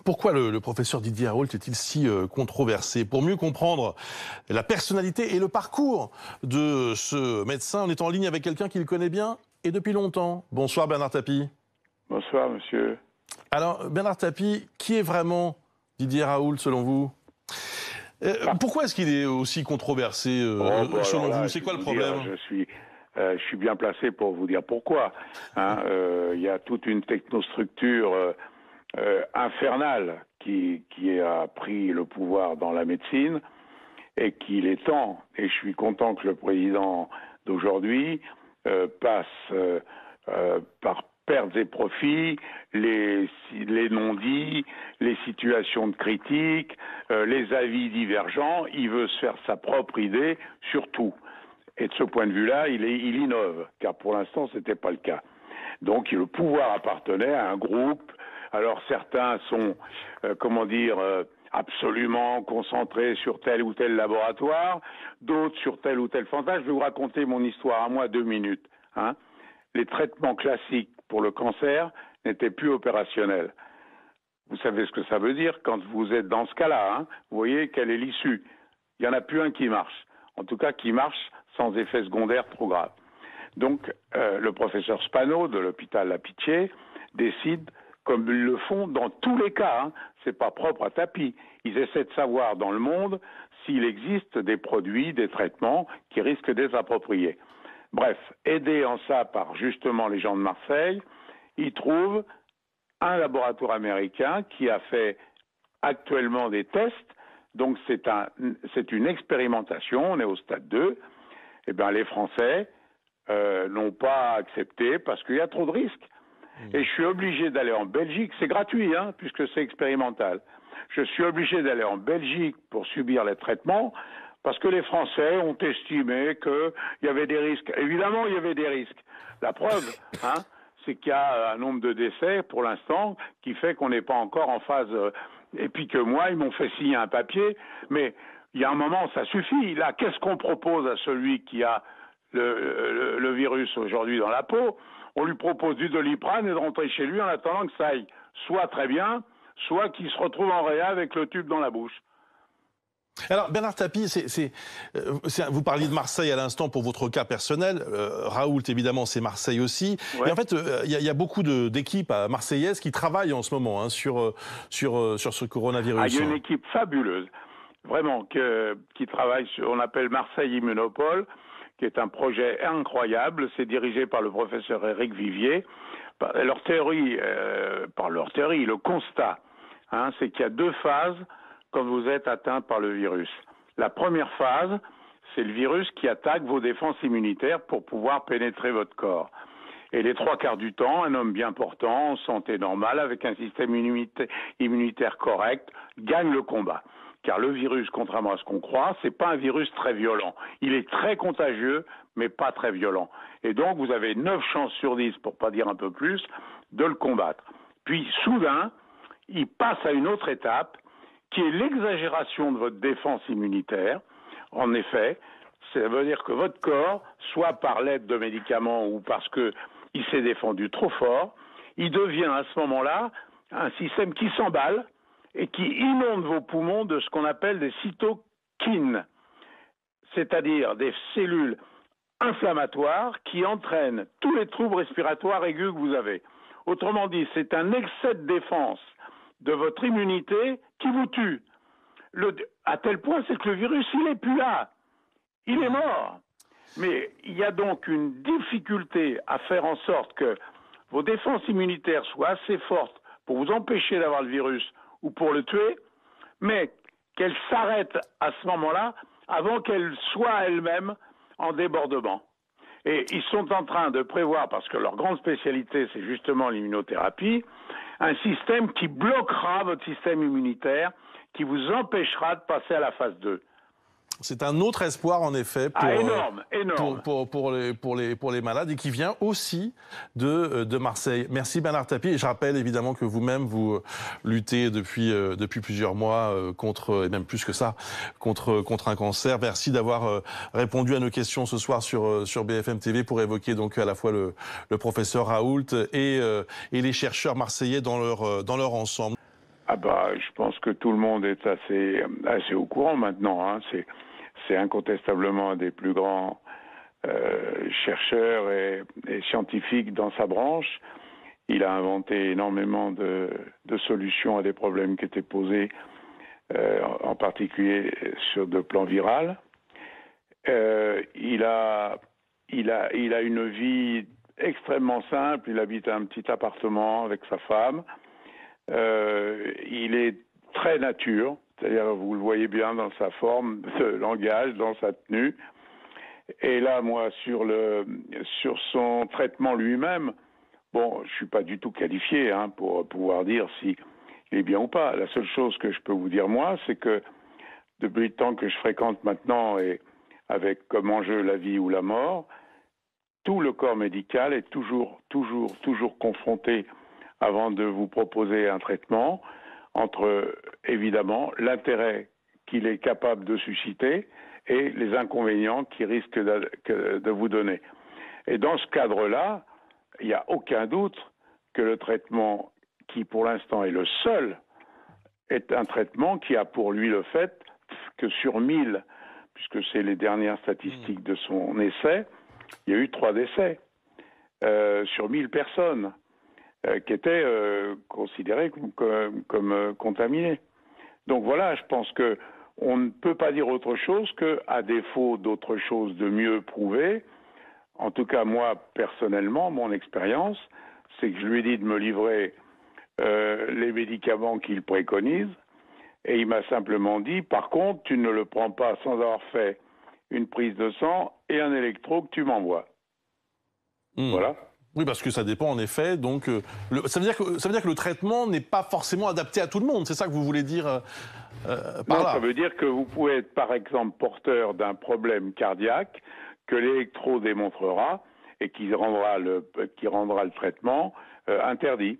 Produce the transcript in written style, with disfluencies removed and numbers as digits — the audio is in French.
Pourquoi le professeur Didier Raoult est-il si controversé? Pour mieux comprendre la personnalité et le parcours de ce médecin, on est en ligne avec quelqu'un qu'il connaît bien et depuis longtemps. Bonsoir Bernard Tapie. Bonsoir monsieur. Alors Bernard Tapie, qui est vraiment Didier Raoult selon vous? Pourquoi est-ce qu'il est aussi controversé selon vous? C'est quoi le problème? Je suis bien placé pour vous dire pourquoi. Il y a toute une technostructure infernale qui a pris le pouvoir dans la médecine et qu'il est temps, et je suis content que le président d'aujourd'hui passe par pertes et profits, les non-dits, les situations de critique, les avis divergents. Il veut se faire sa propre idée sur tout. Et de ce point de vue-là, il innove, car pour l'instant, ce n'était pas le cas. Donc, le pouvoir appartenait à un groupe. Alors, certains sont, absolument concentrés sur tel ou tel laboratoire, d'autres sur tel ou tel fantasme. Je vais vous raconter mon histoire à moi, 2 minutes. Les traitements classiques pour le cancer n'étaient plus opérationnels. Vous savez ce que ça veut dire quand vous êtes dans ce cas-là. Vous voyez quelle est l'issue. Il n'y en a plus un qui marche. En tout cas, qui marche sans effet secondaire trop grave. Donc, le professeur Spano de l'hôpital La Pitié décide, comme ils le font dans tous les cas, c'est pas propre à Tapie. Ils essaient de savoir dans le monde s'il existe des produits, des traitements qui risquent d'être appropriés. Bref, aidés en ça par justement les gens de Marseille, ils trouvent un laboratoire américain qui a fait actuellement des tests. Donc c'est une expérimentation, on est au stade 2. Eh bien les Français n'ont pas accepté parce qu'il y a trop de risques. Et je suis obligé d'aller en Belgique, c'est gratuit puisque c'est expérimental. Je suis obligé d'aller en Belgique pour subir les traitements parce que les Français ont estimé qu'il y avait des risques. Évidemment, il y avait des risques. La preuve, c'est qu'il y a un nombre de décès pour l'instant qui fait qu'on n'est pas encore en phase... Et puis que moi, ils m'ont fait signer un papier, mais il y a un moment, ça suffit. Là, qu'est-ce qu'on propose à celui qui a le virus aujourd'hui dans la peau? On lui propose du Doliprane et de rentrer chez lui en attendant que ça aille soit très bien, soit qu'il se retrouve en réa avec le tube dans la bouche. Alors Bernard Tapie, vous parliez de Marseille à l'instant pour votre cas personnel. Raoult, évidemment, c'est Marseille aussi. Ouais. Et en fait, il y a beaucoup d'équipes marseillaises qui travaillent en ce moment sur ce coronavirus. Il y a une équipe fabuleuse, vraiment, qui travaille sur, on appelle Marseille Immunopole, qui est un projet incroyable. C'est dirigé par le professeur Éric Vivier. Leur théorie, le constat, c'est qu'il y a 2 phases quand vous êtes atteint par le virus. La première phase, c'est le virus qui attaque vos défenses immunitaires pour pouvoir pénétrer votre corps. Et les 3/4 du temps, un homme bien portant, en santé normale, avec un système immunitaire correct, gagne le combat. Car le virus, contrairement à ce qu'on croit, c'est pas un virus très violent. Il est très contagieux, mais pas très violent. Et donc, vous avez 9 chances sur 10, pour pas dire un peu plus, de le combattre. Puis, soudain, il passe à une autre étape, qui est l'exagération de votre défense immunitaire. En effet, ça veut dire que votre corps, soit par l'aide de médicaments ou parce qu'il s'est défendu trop fort, il devient à ce moment-là un système qui s'emballe et qui inonde vos poumons de ce qu'on appelle des cytokines, c'est-à-dire des cellules inflammatoires qui entraînent tous les troubles respiratoires aigus que vous avez. Autrement dit, c'est un excès de défense de votre immunité qui vous tue. À tel point, c'est que le virus, il n'est plus là. Il est mort. Mais il y a donc une difficulté à faire en sorte que vos défenses immunitaires soient assez fortes pour vous empêcher d'avoir le virus ou pour le tuer, mais qu'elles s'arrêtent à ce moment-là avant qu'elles soient elles-mêmes en débordement. Et ils sont en train de prévoir, parce que leur grande spécialité, c'est justement l'immunothérapie, un système qui bloquera votre système immunitaire, qui vous empêchera de passer à la phase 2. C'est un autre espoir, en effet, énorme. pour les malades et qui vient aussi de Marseille. Merci Bernard Tapie. Et je rappelle évidemment que vous-même, vous luttez depuis plusieurs mois contre, et même plus que ça, contre un cancer. Merci d'avoir répondu à nos questions ce soir sur BFM TV pour évoquer donc à la fois le professeur Raoult et les chercheurs marseillais dans leur ensemble. Ah bah, je pense que tout le monde est assez au courant maintenant. Hein. C'est incontestablement un des plus grands chercheurs et scientifiques dans sa branche. Il a inventé énormément de solutions à des problèmes qui étaient posés, en particulier sur le plan viral. Il a une vie extrêmement simple. Il habite un petit appartement avec sa femme. Il est très nature, c'est-à-dire vous le voyez bien dans sa forme de langage, dans sa tenue. Et là, moi, sur son traitement lui-même, bon, je suis pas du tout qualifié pour pouvoir dire si il est bien ou pas. La seule chose que je peux vous dire moi, c'est que depuis le temps que je fréquente maintenant et avec comme enjeu la vie ou la mort, tout le corps médical est toujours confronté, avant de vous proposer un traitement, entre évidemment l'intérêt qu'il est capable de susciter et les inconvénients qu'il risque de vous donner. Et dans ce cadre-là, il n'y a aucun doute que le traitement qui pour l'instant est le seul est un traitement qui a pour lui le fait que sur 1000, puisque c'est les dernières statistiques de son essai, il y a eu 3 décès sur 1000 personnes qui étaient considérées comme contaminées. Donc voilà, je pense que on ne peut pas dire autre chose qu'à défaut d'autre chose de mieux prouvé, en tout cas moi personnellement, mon expérience, c'est que je lui ai dit de me livrer les médicaments qu'il préconise, et il m'a simplement dit, par contre, tu ne le prends pas sans avoir fait une prise de sang et un électro que tu m'envoies. Voilà. Oui, parce que ça dépend en effet. Donc, ça veut dire que le traitement n'est pas forcément adapté à tout le monde. C'est ça que vous voulez dire par là? Ça veut dire que vous pouvez être, par exemple, porteur d'un problème cardiaque que l'électro démontrera et qui rendra le traitement interdit.